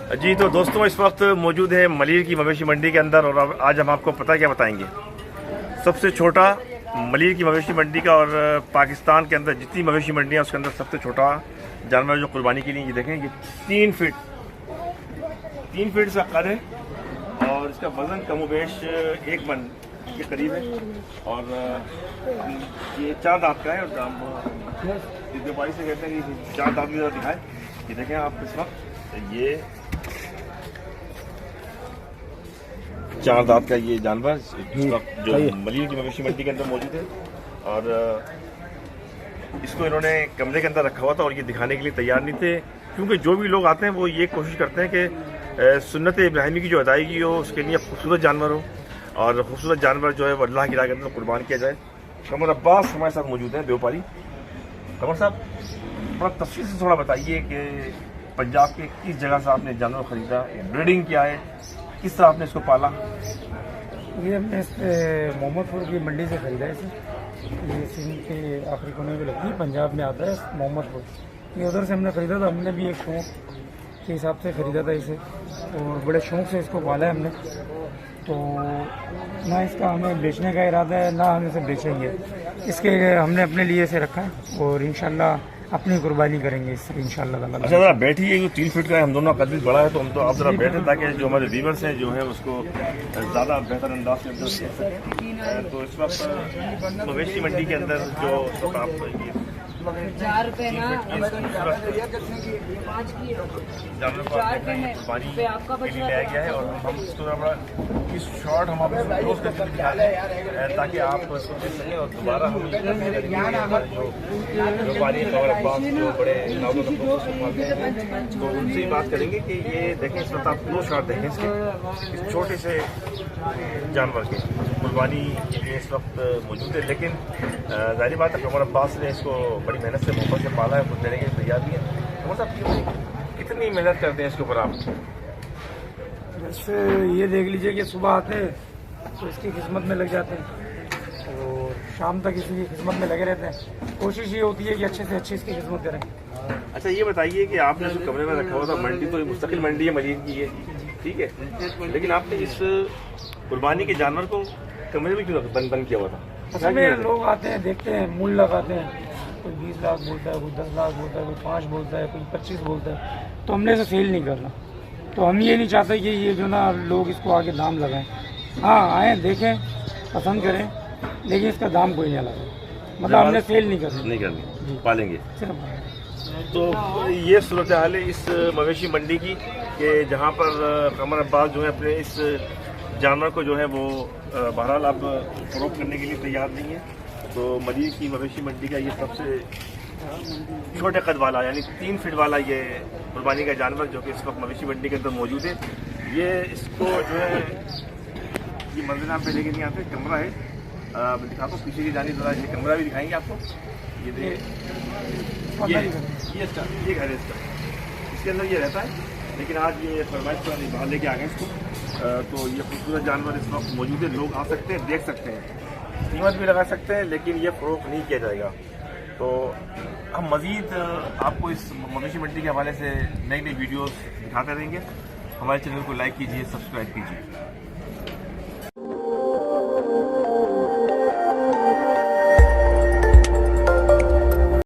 जी तो दोस्तों, इस वक्त मौजूद है मलिर की मवेशी मंडी के अंदर और आज हम आपको पता क्या बताएंगे। सबसे छोटा मलिर की मवेशी मंडी का और पाकिस्तान के अंदर जितनी मवेशी मंडियाँ उसके अंदर सबसे छोटा जानवर जो कुर्बानी के लिए ये देखें, ये 3 फीट से कद है और इसका वज़न कमोबेश 1 मन के करीब है और ये 4 दांत का है। और व्यापारी से कहते हैं कि 4 दांत भी ज़रा दिखाए। ये देखें आप इस वक्त ये 4 दांत का ये जानवर जो मलिर की मवेशी मंडी के अंदर मौजूद है और इसको इन्होंने कमरे के अंदर रखा हुआ था और ये दिखाने के लिए तैयार नहीं थे, क्योंकि जो भी लोग आते हैं वो ये कोशिश करते हैं कि सुन्नत इब्राहिमी की जो अदायगी हो उसके लिए खूबसूरत जानवर हो और खूबसूरत जानवर जो है वो अल्लाह की राह के अंदर कुर्बान किया जाए। कमर अब्बास हमारे साथ मौजूद हैं, व्यापारी। कमर साहब, थोड़ा तफसील से थोड़ा बताइए कि पंजाब के किस जगह से आपने जानवर खरीदा, ब्रीडिंग क्या है, किस तरह आपने इसको पाला? ये हमने मोहम्मदपुर की मंडी से खरीदा है इसे। ये सिंध के आखिरी कोने में लगती है, पंजाब में आता है मोहम्मदपुर। ये उधर से हमने खरीदा था। हमने भी एक शौक के हिसाब से खरीदा था इसे और बड़े शौक से इसको पाला है हमने। तो ना इसका हमें बेचने का इरादा है ना हम इसे बेचेंगे। इसके हमने अपने लिए इसे रखा है और इंशाल्लाह अपनी कुर्बानी करेंगे इससे इंशाल्लाह। अच्छा, ज़रा बैठिए। ये 3 फीट का है, हम दोनों का कद भी बड़ा है, तो हम तो आप ज़रा बैठे ताकि जो हमारे व्यूवर्स हैं जो है उसको ज़्यादा बेहतर अंदाज से अंदर देख सकें। तो इस वक्त मवेशी मंडी के अंदर जो आप 4 रुपए ना जानवर को कुर्बानी के लिए लाया गया है और हम इसको इस शॉट हम आपको क्लोज करके दिखा रहे हैं ताकि आप इसको देख सकें। और दोबारा हम जो व्यापारी और अब्बास जो बड़े तो उनसे ही बात करेंगे कि ये देखें, इस वक्त आप 2 शॉट देखें इसके, इस छोटे से जानवर के कुर्बानी के लिए इस वक्त मौजूद है। लेकिन जाहिर बात है कमर अब्बास ने इसको बड़ी मेहनत से मोहब्बत से पाला है, कुछ देने के लिए तैयार भी है। कमर साहब, कितनी मेहनत करते हैं इसके ऊपर आप? जैसे ये देख लीजिए कि सुबह आते हैं तो इसकी खिदमत में लग जाते हैं और शाम तक इसी की खिदमत में लगे रहते हैं। कोशिश ये होती है कि अच्छे से अच्छी इसकी खिदमत करें। अच्छा, ये बताइए कि आपने जो कमरे में रखा हुआ था, मंडी तो मुस्तकिल मंडी है मलिर की है, ठीक है, लेकिन आपने इस कुर्बानी के जानवर को कमरे में क्यों बंद किया हुआ था? असल में लोग आते हैं, देखते हैं, मूल लगाते हैं। कोई 20 लाख बोलता है, कोई 10 लाख बोलता है, कोई 5 बोलता है, कोई 25 बोलता है। तो हमने इसे सेल नहीं करना। तो हम ये नहीं चाहते कि ये जो ना लोग इसको आगे दाम लगाएं। हाँ, आएँ, देखें, पसंद करें, लेकिन इसका दाम कोई नहीं लगाए। मतलब हमने सेल नहीं करनी, पालेंगे सिर्फ। तो ये सूरत हाल है इस मवेशी मंडी की कि जहाँ पर कमर अब्बास जो है अपने इस जानवर को जो है वो बहरहाल अब फरोख्त करने के लिए तैयार नहीं है। तो मलिर की मवेशी मंडी का ये सबसे छोटे कद वाला यानी 3 फीट वाला ये कुर्बानी का जानवर जो कि इस वक्त मवेशी मंडी के अंदर मौजूद है, ये इसको जो है ये मंजिल पे लेके नहीं आते। कमरा है, दिखाता हूँ पीछे की जानी, जरा ये कमरा भी दिखाएंगे आपको। ये देखिए, ये घर है इसका, इसके अंदर ये रहता है। लेकिन आज ये फरमाइश पर बाहर लेके आ गए इसको। तो ये खूबसूरत जानवर इस वक्त मौजूद है, लोग आ सकते हैं, देख सकते हैं, कीमत भी लगा सकते हैं, लेकिन ये फरोख्त नहीं किया जाएगा। तो हम मज़ीद आपको इस मवेशी मंडी के हवाले से नई वीडियोस दिखाते रहेंगे। हमारे चैनल को लाइक कीजिए, सब्सक्राइब कीजिए।